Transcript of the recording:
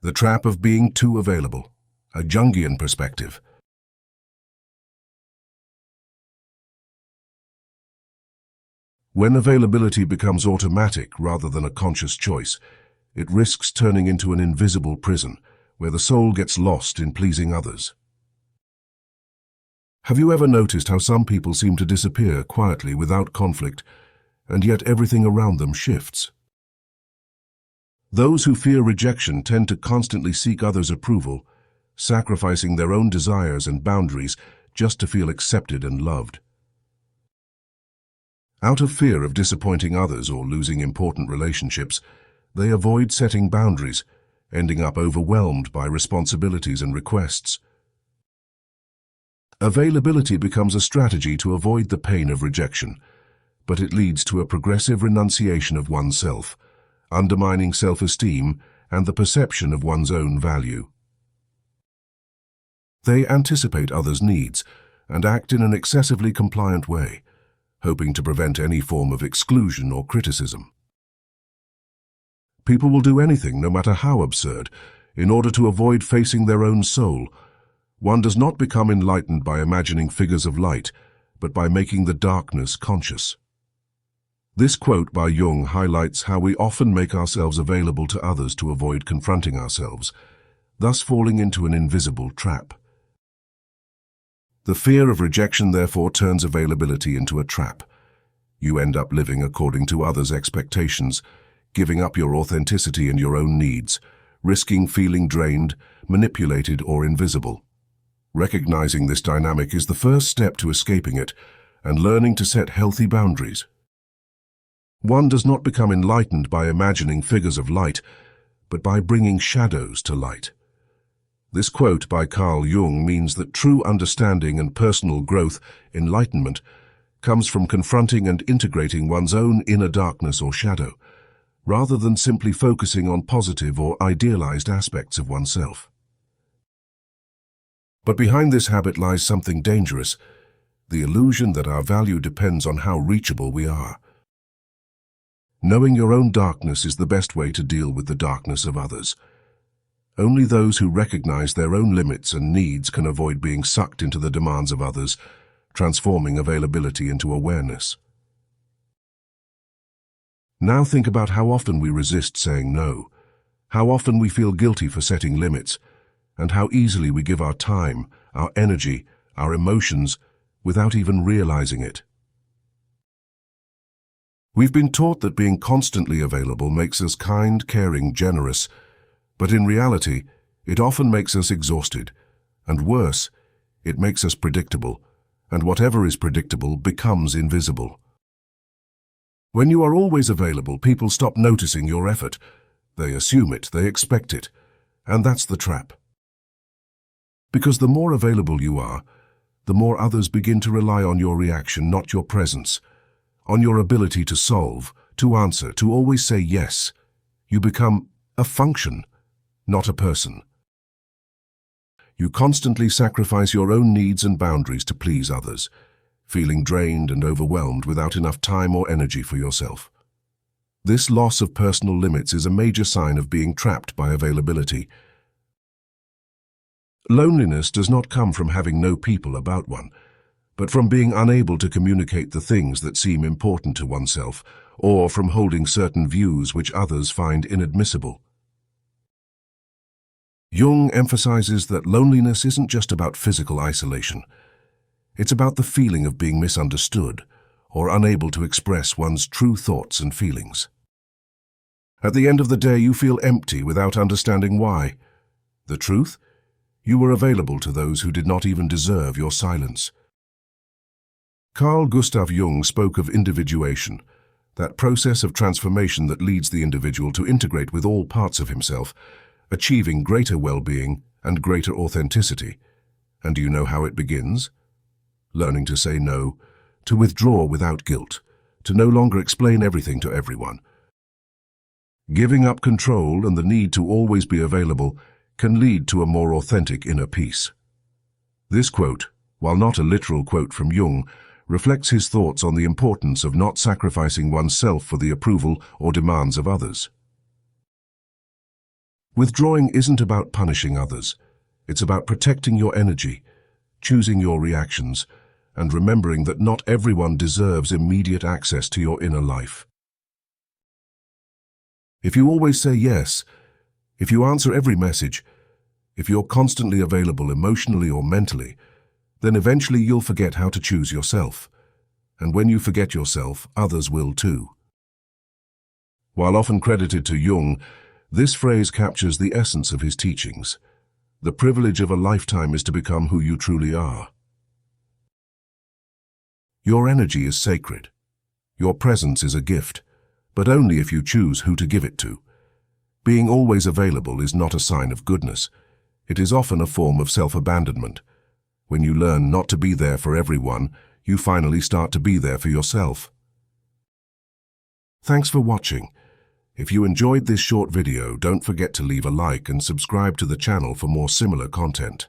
The trap of being too available. A Jungian perspective. When availability becomes automatic rather than a conscious choice, it risks turning into an invisible prison where the soul gets lost in pleasing others. Have you ever noticed how some people seem to disappear quietly without conflict, and yet everything around them shifts? Those who fear rejection tend to constantly seek others' approval, sacrificing their own desires and boundaries just to feel accepted and loved. Out of fear of disappointing others or losing important relationships, they avoid setting boundaries, ending up overwhelmed by responsibilities and requests. Availability becomes a strategy to avoid the pain of rejection, but it leads to a progressive renunciation of oneself, undermining self-esteem and the perception of one's own value. They anticipate others' needs and act in an excessively compliant way, hoping to prevent any form of exclusion or criticism. People will do anything, no matter how absurd, in order to avoid facing their own soul. One does not become enlightened by imagining figures of light, but by making the darkness conscious. This quote by Jung highlights how we often make ourselves available to others to avoid confronting ourselves, thus falling into an invisible trap. The fear of rejection therefore turns availability into a trap. You end up living according to others' expectations, giving up your authenticity and your own needs, risking feeling drained, manipulated, or invisible. Recognizing this dynamic is the first step to escaping it and learning to set healthy boundaries. One does not become enlightened by imagining figures of light, but by bringing shadows to light. This quote by Carl Jung means that true understanding and personal growth, enlightenment, comes from confronting and integrating one's own inner darkness or shadow, rather than simply focusing on positive or idealized aspects of oneself. But behind this habit lies something dangerous, the illusion that our value depends on how reachable we are. Knowing your own darkness is the best way to deal with the darkness of others. Only those who recognize their own limits and needs can avoid being sucked into the demands of others, transforming availability into awareness. Now think about how often we resist saying no, how often we feel guilty for setting limits, and how easily we give our time, our energy, our emotions, without even realizing it. We've been taught that being constantly available makes us kind, caring, generous, but in reality, it often makes us exhausted, and worse, it makes us predictable, and whatever is predictable becomes invisible. When you are always available, people stop noticing your effort. They assume it, they expect it, and that's the trap. Because the more available you are, the more others begin to rely on your reaction, not your presence, on your ability to solve, to answer, to always say yes. You become a function, not a person. You constantly sacrifice your own needs and boundaries to please others, feeling drained and overwhelmed without enough time or energy for yourself. This loss of personal limits is a major sign of being trapped by availability. Loneliness does not come from having no people about one, but from being unable to communicate the things that seem important to oneself, or from holding certain views which others find inadmissible. Jung emphasizes that loneliness isn't just about physical isolation. It's about the feeling of being misunderstood, or unable to express one's true thoughts and feelings. At the end of the day, you feel empty without understanding why. The truth? You were available to those who did not even deserve your silence. Carl Gustav Jung spoke of individuation, that process of transformation that leads the individual to integrate with all parts of himself, achieving greater well-being and greater authenticity. And do you know how it begins? Learning to say no, to withdraw without guilt, to no longer explain everything to everyone. Giving up control and the need to always be available can lead to a more authentic inner peace. This quote, while not a literal quote from Jung, reflects his thoughts on the importance of not sacrificing oneself for the approval or demands of others. Withdrawing isn't about punishing others. It's about protecting your energy, choosing your reactions, and remembering that not everyone deserves immediate access to your inner life. If you always say yes, if you answer every message, if you're constantly available emotionally or mentally, then eventually you'll forget how to choose yourself. And when you forget yourself, others will too. While often credited to Jung, this phrase captures the essence of his teachings. The privilege of a lifetime is to become who you truly are. Your energy is sacred. Your presence is a gift, but only if you choose who to give it to. Being always available is not a sign of goodness. It is often a form of self-abandonment. When you learn not to be there for everyone, you finally start to be there for yourself. Thanks for watching. If you enjoyed this short video, don't forget to leave a like and subscribe to the channel for more similar content.